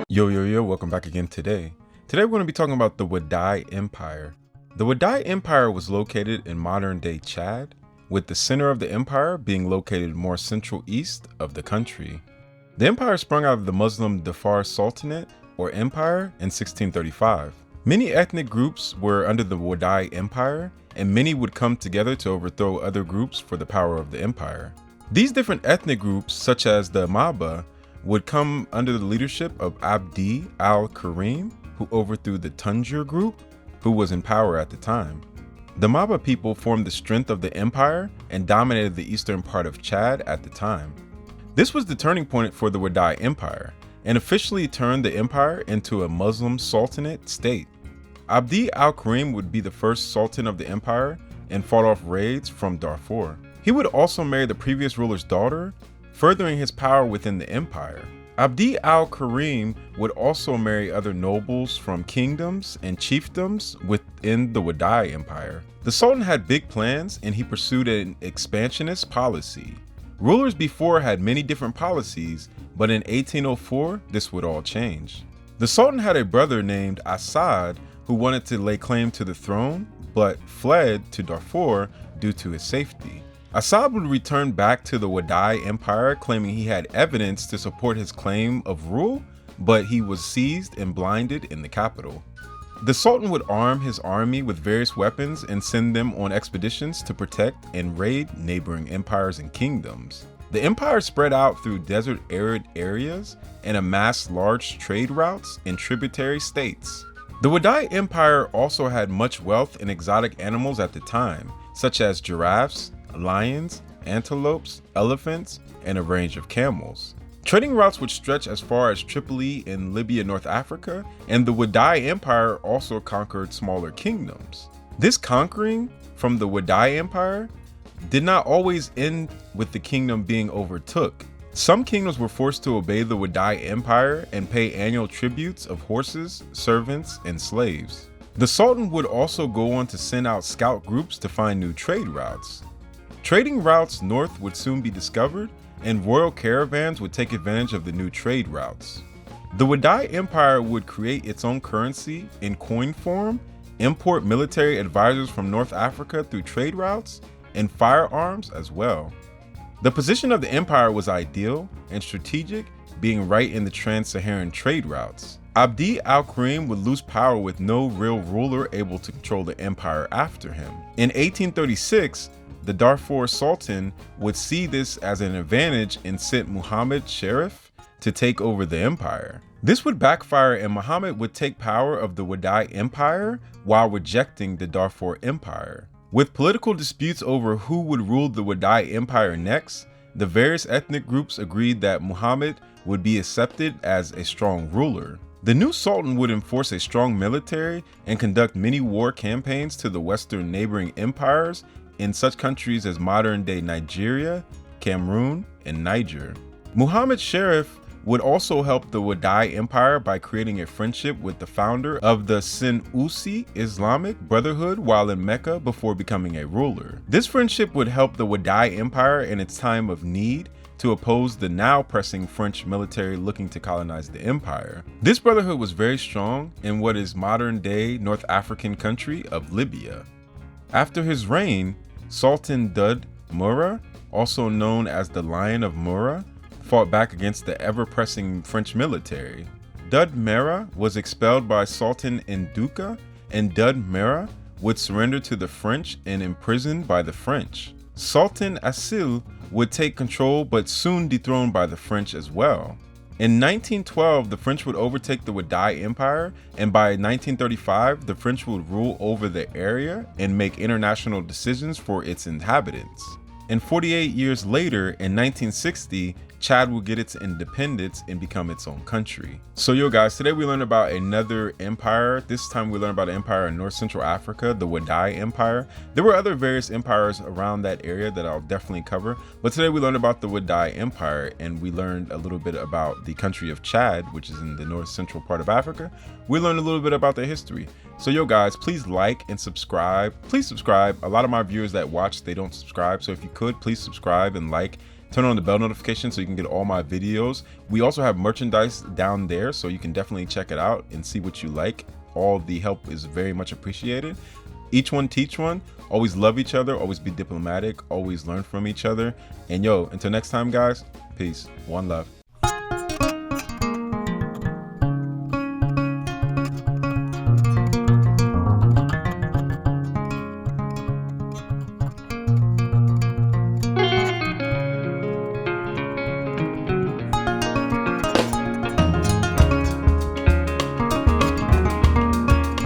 Yo, welcome back again today. Today we're going to be talking about the Wadai Empire. The Wadai Empire was located in modern-day Chad, with the center of the empire being located more central east of the country. The empire sprung out of the Muslim Dhofar Sultanate, or empire, in 1635. Many ethnic groups were under the Wadai Empire, and many would come together to overthrow other groups for the power of the empire. These different ethnic groups, such as the Maba, would come under the leadership of Abdi al-Karim, who overthrew the Tunjur group, who was in power at the time. The Maba people formed the strength of the empire and dominated the eastern part of Chad at the time. This was the turning point for the Wadai Empire, and officially turned the empire into a Muslim sultanate state. Abdi al-Karim would be the first sultan of the empire and fought off raids from Darfur. He would also marry the previous ruler's daughter, furthering his power within the empire. Abdi al-Karim would also marry other nobles from kingdoms and chiefdoms within the Wadai Empire. The Sultan had big plans and he pursued an expansionist policy. Rulers before had many different policies, but in 1804, this would all change. The Sultan had a brother named Assad who wanted to lay claim to the throne, but fled to Darfur due to his safety. Assad would return back to the Wadai Empire claiming he had evidence to support his claim of rule, but he was seized and blinded in the capital. The Sultan would arm his army with various weapons and send them on expeditions to protect and raid neighboring empires and kingdoms. The empire spread out through desert arid areas and amassed large trade routes in tributary states. The Wadai Empire also had much wealth in exotic animals at the time, such as giraffes, lions, antelopes, elephants, and a range of camels. Trading routes would stretch as far as Tripoli in Libya, North Africa, and the Wadai Empire also conquered smaller kingdoms. This conquering from the Wadai Empire did not always end with the kingdom being overtook. Some kingdoms were forced to obey the Wadai Empire and pay annual tributes of horses, servants, and slaves. The Sultan would also go on to send out scout groups to find new trade routes. Trading routes north would soon be discovered, and royal caravans would take advantage of the new trade routes. The Wadai Empire would create its own currency in coin form, import military advisors from North Africa through trade routes, and firearms as well. The position of the empire was ideal and strategic, being right in the trans-Saharan trade routes. Abdi al-Karim would lose power with no real ruler able to control the empire after him. In 1836, the Darfur Sultan would see this as an advantage and sent Muhammad Sharif to take over the empire. This would backfire and Muhammad would take power of the Wadai Empire while rejecting the Darfur Empire. With political disputes over who would rule the Wadai Empire next, the various ethnic groups agreed that Muhammad would be accepted as a strong ruler. The new Sultan would enforce a strong military and conduct many war campaigns to the western neighboring empires in such countries as modern-day Nigeria, Cameroon, and Niger. Muhammad Sharif would also help the Wadai Empire by creating a friendship with the founder of the Senussi Islamic Brotherhood while in Mecca before becoming a ruler. This friendship would help the Wadai Empire in its time of need to oppose the now pressing French military looking to colonize the empire. This brotherhood was very strong in what is modern-day North African country of Libya. After his reign, Sultan Dud Murrah, also known as the Lion of Murrah, fought back against the ever-pressing French military. Dud Murrah was expelled by Sultan Nduka, and Dud Murrah would surrender to the French and imprisoned by the French. Sultan Asil would take control but soon dethroned by the French as well. In 1912, the French would overtake the Wadai Empire, and by 1935, the French would rule over the area and make international decisions for its inhabitants. And 48 years later, in 1960, Chad will get its independence and become its own country. So yo guys, today we learned about another empire. This time we learned about an empire in North Central Africa, the Wadai Empire. There were other various empires around that area that I'll definitely cover, but today we learned about the Wadai Empire, and we learned a little bit about the country of Chad, which is in the North Central part of Africa. We learned a little bit about their history. So yo guys, please like and subscribe. Please subscribe. A lot of my viewers that watch, they don't subscribe, so if you could, please subscribe and like Turn on the bell notification so you can get all my videos. We also have merchandise down there, so you can definitely check it out and see what you like. All the help is very much appreciated. Each one teach one. Always love each other, always be diplomatic, always learn from each other. And yo, until next time guys, peace, one love.